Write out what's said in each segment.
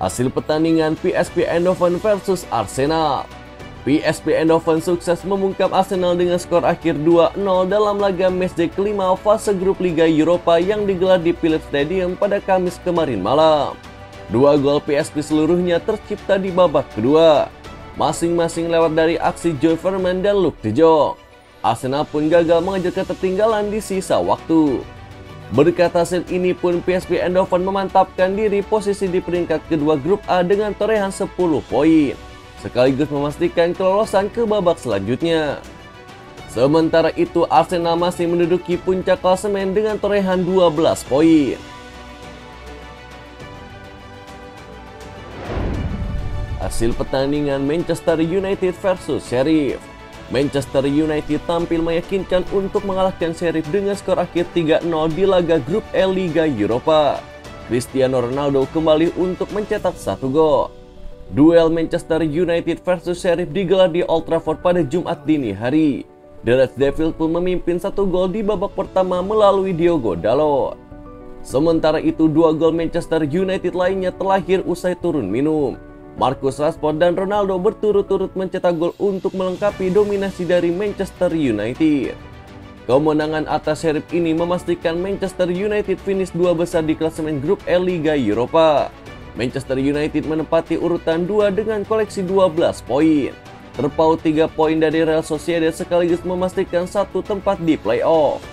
Hasil pertandingan PSV Eindhoven versus Arsenal. PSV Eindhoven sukses membungkam Arsenal dengan skor akhir 2-0 dalam laga matchday kelima fase grup Liga Eropa yang digelar di Philips Stadium pada Kamis kemarin malam. Dua gol PSV seluruhnya tercipta di babak kedua, masing-masing lewat dari aksi Joe Verman dan Luuk de Jong. Arsenal pun gagal mengejar ketertinggalan di sisa waktu. Berkat hasil ini pun PSV Eindhoven memantapkan diri posisi di peringkat kedua grup A dengan torehan 10 poin, sekaligus memastikan kelolosan ke babak selanjutnya. Sementara itu Arsenal masih menduduki puncak klasemen dengan torehan 12 poin. Hasil pertandingan Manchester United versus Sheriff. Manchester United tampil meyakinkan untuk mengalahkan Sheriff dengan skor akhir 3-0 di laga grup E Liga Eropa. Cristiano Ronaldo kembali untuk mencetak 1 gol. Duel Manchester United versus Sheriff digelar di Old Trafford pada Jumat dini hari. The Red Devils pun memimpin 1 gol di babak pertama melalui Diogo Dalot. Sementara itu 2 gol Manchester United lainnya terlahir usai turun minum. Marcus Rashford dan Ronaldo berturut-turut mencetak gol untuk melengkapi dominasi dari Manchester United. Kemenangan atas Sheriff ini memastikan Manchester United finish 2 besar di klasemen grup E Liga Eropa. Manchester United menempati urutan 2 dengan koleksi 12 poin, terpaut 3 poin dari Real Sociedad sekaligus memastikan 1 tempat di playoff.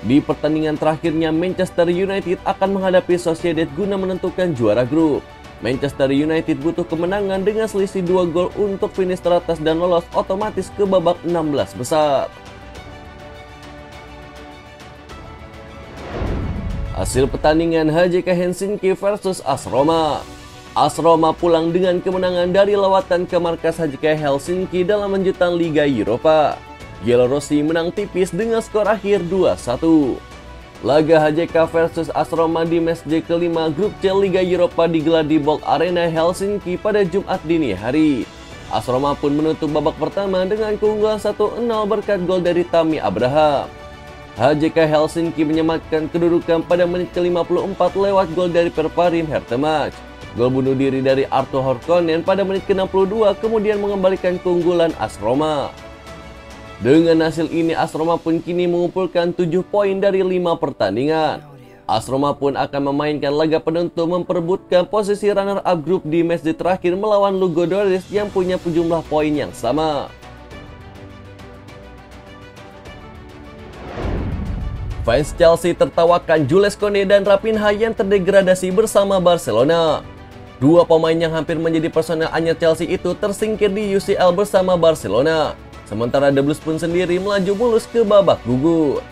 Di pertandingan terakhirnya Manchester United akan menghadapi Sociedad guna menentukan juara grup. Manchester United butuh kemenangan dengan selisih 2 gol untuk finish teratas dan lolos otomatis ke babak 16 besar. Hasil pertandingan HJK Helsinki versus AS Roma. AS Roma pulang dengan kemenangan dari lawatan ke markas HJK Helsinki dalam lanjutan Liga Eropa. Giallorossi menang tipis dengan skor akhir 2-1. Laga HJK versus AS Roma di matchday kelima grup C Liga Eropa digelar di Bold Arena Helsinki pada Jumat dini hari. AS Roma pun menutup babak pertama dengan keunggulan 1-0 berkat gol dari Tammy Abraham. HJK Helsinki menyematkan kedudukan pada menit ke-54 lewat gol dari Perparim Hertemach. Gol bunuh diri dari Arto Horkonen pada menit ke-62 kemudian mengembalikan keunggulan AS Roma. Dengan hasil ini AS Roma pun kini mengumpulkan 7 poin dari 5 pertandingan. AS Roma pun akan memainkan laga penentu memperebutkan posisi runner-up grup di matchday terakhir melawan Ludogorets yang punya jumlah poin yang sama. Fans Chelsea tertawakan Jules Koundé dan Raphinha yang terdegradasi bersama Barcelona. Dua pemain yang hampir menjadi personel anyar Chelsea itu tersingkir di UCL bersama Barcelona. Sementara The Blues pun sendiri melaju mulus ke babak gugur.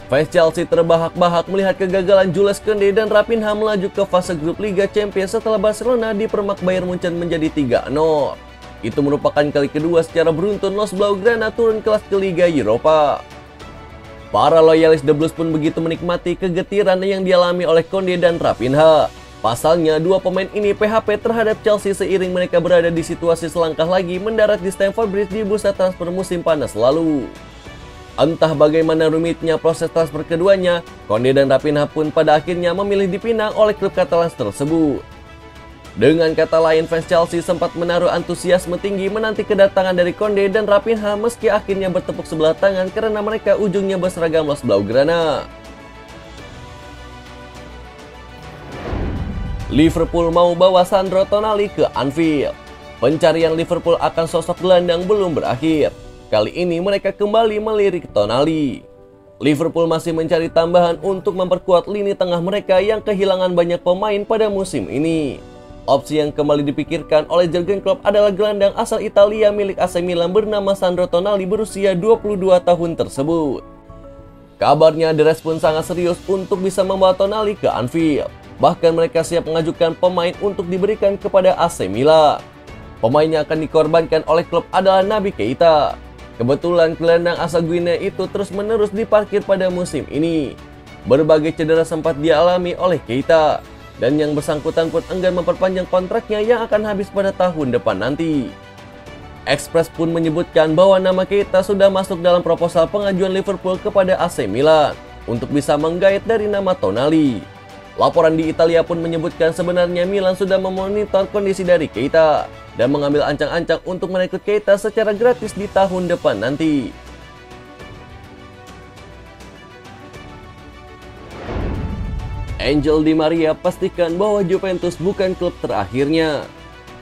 Fans Chelsea terbahak-bahak melihat kegagalan Jules Koundé dan Raphinha melaju ke fase grup Liga Champions setelah Barcelona dipermak Bayern Munchen menjadi 3-0. Itu merupakan kali kedua secara beruntun Los Blaugrana turun kelas ke Liga Eropa. Para loyalis The Blues pun begitu menikmati kegetiran yang dialami oleh Koundé dan Raphinha. Pasalnya, dua pemain ini PHP terhadap Chelsea seiring mereka berada di situasi selangkah lagi mendarat di Stamford Bridge di bursa transfer musim panas lalu. Entah bagaimana rumitnya proses transfer keduanya, Koundé dan Raphinha pun pada akhirnya memilih dipinang oleh klub Katalan tersebut. Dengan kata lain, fans Chelsea sempat menaruh antusiasme tinggi menanti kedatangan dari Koundé dan Raphinha meski akhirnya bertepuk sebelah tangan karena mereka ujungnya berseragam Los Blaugrana. Liverpool mau bawa Sandro Tonali ke Anfield. Pencarian Liverpool akan sosok gelandang belum berakhir. Kali ini mereka kembali melirik Tonali. Liverpool masih mencari tambahan untuk memperkuat lini tengah mereka yang kehilangan banyak pemain pada musim ini. Opsi yang kembali dipikirkan oleh Jurgen Klopp adalah gelandang asal Italia milik AC Milan bernama Sandro Tonali berusia 22 tahun tersebut. Kabarnya The Reds pun sangat serius untuk bisa membawa Tonali ke Anfield. Bahkan mereka siap mengajukan pemain untuk diberikan kepada AC Milan. Pemain yang akan dikorbankan oleh klub adalah Naby Keita. Kebetulan gelandang asal Guinea itu terus-menerus diparkir pada musim ini. Berbagai cedera sempat dialami oleh Keita. Dan yang bersangkutan pun enggan memperpanjang kontraknya yang akan habis pada tahun depan nanti. Express pun menyebutkan bahwa nama Keita sudah masuk dalam proposal pengajuan Liverpool kepada AC Milan untuk bisa menggait dari nama Tonali. Laporan di Italia pun menyebutkan sebenarnya Milan sudah memonitor kondisi dari Keita dan mengambil ancang-ancang untuk merekrut Keita secara gratis di tahun depan nanti. Angel Di Maria pastikan bahwa Juventus bukan klub terakhirnya.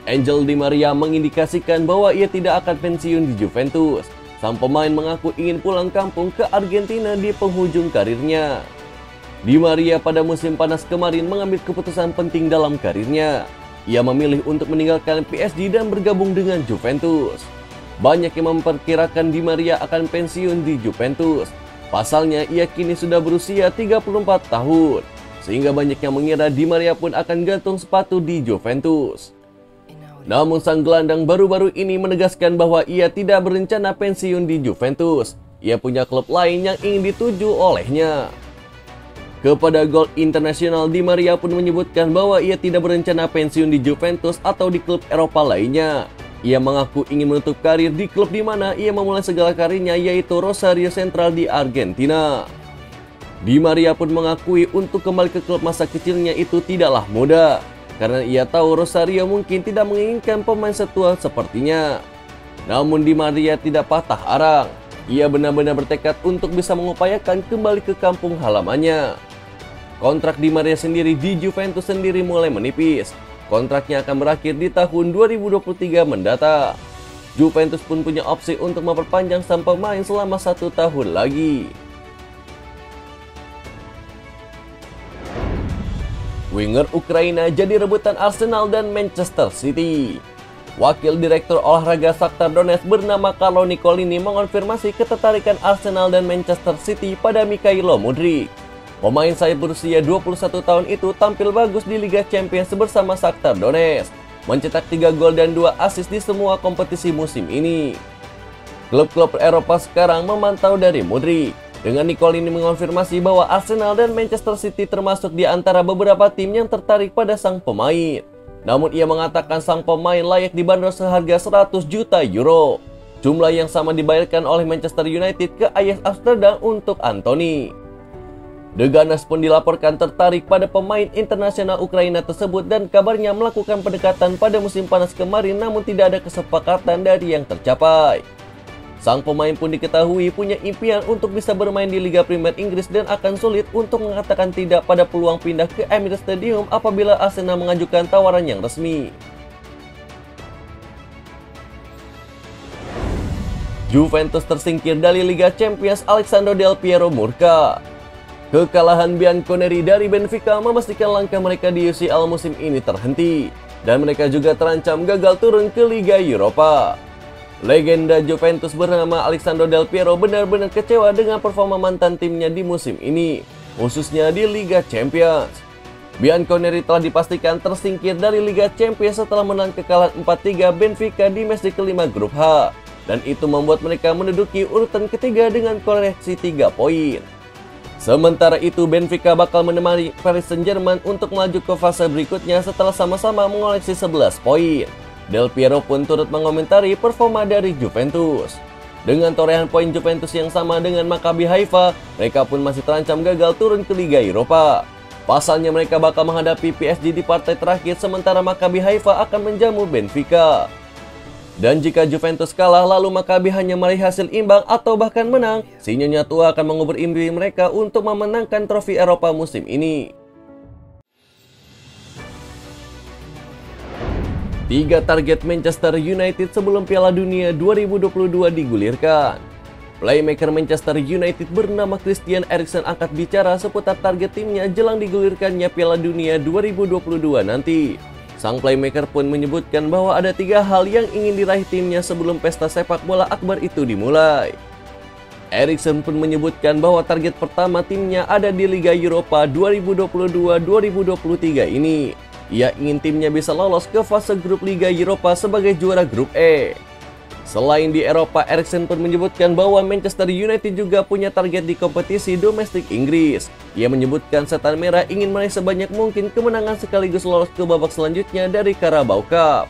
Angel Di Maria mengindikasikan bahwa ia tidak akan pensiun di Juventus. Sang pemain mengaku ingin pulang kampung ke Argentina di penghujung karirnya. Di Maria pada musim panas kemarin mengambil keputusan penting dalam karirnya. Ia memilih untuk meninggalkan PSG dan bergabung dengan Juventus. Banyak yang memperkirakan Di Maria akan pensiun di Juventus. Pasalnya ia kini sudah berusia 34 tahun. Sehingga banyak yang mengira Di Maria pun akan gantung sepatu di Juventus. Namun sang gelandang baru-baru ini menegaskan bahwa ia tidak berencana pensiun di Juventus. Ia punya klub lain yang ingin dituju olehnya. Kepada Goal International, Di Maria pun menyebutkan bahwa ia tidak berencana pensiun di Juventus atau di klub Eropa lainnya. Ia mengaku ingin menutup karir di klub di mana ia memulai segala karirnya, yaitu Rosario Central di Argentina. Di Maria pun mengakui untuk kembali ke klub masa kecilnya itu tidaklah mudah, karena ia tahu Rosario mungkin tidak menginginkan pemain setua sepertinya. Namun Di Maria tidak patah arang. Ia benar-benar bertekad untuk bisa mengupayakan kembali ke kampung halamannya. Kontrak Di Maria sendiri di Juventus sendiri mulai menipis. Kontraknya akan berakhir di tahun 2023 mendatang. Juventus pun punya opsi untuk memperpanjang sang pemain selama 1 tahun lagi. Winger Ukraina jadi rebutan Arsenal dan Manchester City. Wakil Direktur Olahraga Shakhtar Donetsk bernama Carlo Nicolini mengonfirmasi ketertarikan Arsenal dan Manchester City pada Mikhailo Mudryk. Pemain sayap berusia 21 tahun itu tampil bagus di Liga Champions bersama Shakhtar Donetsk, mencetak 3 gol dan 2 assist di semua kompetisi musim ini. Klub-klub Eropa sekarang memantau dari Mudryk. Dengan Nicolini mengonfirmasi bahwa Arsenal dan Manchester City termasuk di antara beberapa tim yang tertarik pada sang pemain. Namun ia mengatakan sang pemain layak dibanderol seharga 100 juta euro. Jumlah yang sama dibayarkan oleh Manchester United ke Ajax Amsterdam untuk Anthony. The Gunners pun dilaporkan tertarik pada pemain internasional Ukraina tersebut dan kabarnya melakukan pendekatan pada musim panas kemarin, namun tidak ada kesepakatan dari yang tercapai. Sang pemain pun diketahui punya impian untuk bisa bermain di Liga Premier Inggris dan akan sulit untuk mengatakan tidak pada peluang pindah ke Emirates Stadium apabila Arsenal mengajukan tawaran yang resmi. Juventus tersingkir dari Liga Champions, Alessandro Del Piero murka. Kekalahan Bianconeri dari Benfica memastikan langkah mereka di UCL musim ini terhenti, dan mereka juga terancam gagal turun ke Liga Eropa. Legenda Juventus bernama Alessandro Del Piero benar-benar kecewa dengan performa mantan timnya di musim ini, khususnya di Liga Champions. Bianconeri telah dipastikan tersingkir dari Liga Champions setelah menang kekalahan 4-3 Benfica di match kelima grup H, dan itu membuat mereka menduduki urutan ketiga dengan koleksi 3 poin. Sementara itu, Benfica bakal menemani Paris Saint-Germain untuk melaju ke fase berikutnya setelah sama-sama mengoleksi 11 poin. Del Piero pun turut mengomentari performa dari Juventus. Dengan torehan poin Juventus yang sama dengan Maccabi Haifa, mereka pun masih terancam gagal turun ke Liga Eropa. Pasalnya mereka bakal menghadapi PSG di partai terakhir, sementara Maccabi Haifa akan menjamu Benfica. Dan jika Juventus kalah lalu Maccabi hanya meraih hasil imbang atau bahkan menang, si Nyonya Tua akan mengubur impi mereka untuk memenangkan trofi Eropa musim ini. 3 target Manchester United sebelum Piala Dunia 2022 digulirkan. Playmaker Manchester United bernama Christian Eriksen angkat bicara seputar target timnya jelang digulirkannya Piala Dunia 2022 nanti. Sang playmaker pun menyebutkan bahwa ada 3 hal yang ingin diraih timnya sebelum pesta sepak bola akbar itu dimulai. Eriksen pun menyebutkan bahwa target pertama timnya ada di Liga Eropa 2022-2023 ini. Ia ingin timnya bisa lolos ke fase grup Liga Eropa sebagai juara grup E. Selain di Eropa, Eriksen pun menyebutkan bahwa Manchester United juga punya target di kompetisi domestik Inggris. Ia menyebutkan Setan Merah ingin meraih sebanyak mungkin kemenangan sekaligus lolos ke babak selanjutnya dari Carabao Cup.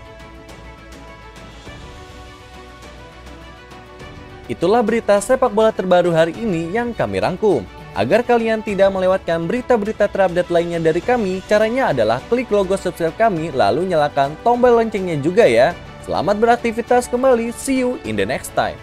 Itulah berita sepak bola terbaru hari ini yang kami rangkum. Agar kalian tidak melewatkan berita-berita terupdate lainnya dari kami, caranya adalah klik logo subscribe kami lalu nyalakan tombol loncengnya juga ya. Selamat beraktivitas kembali, see you in the next time.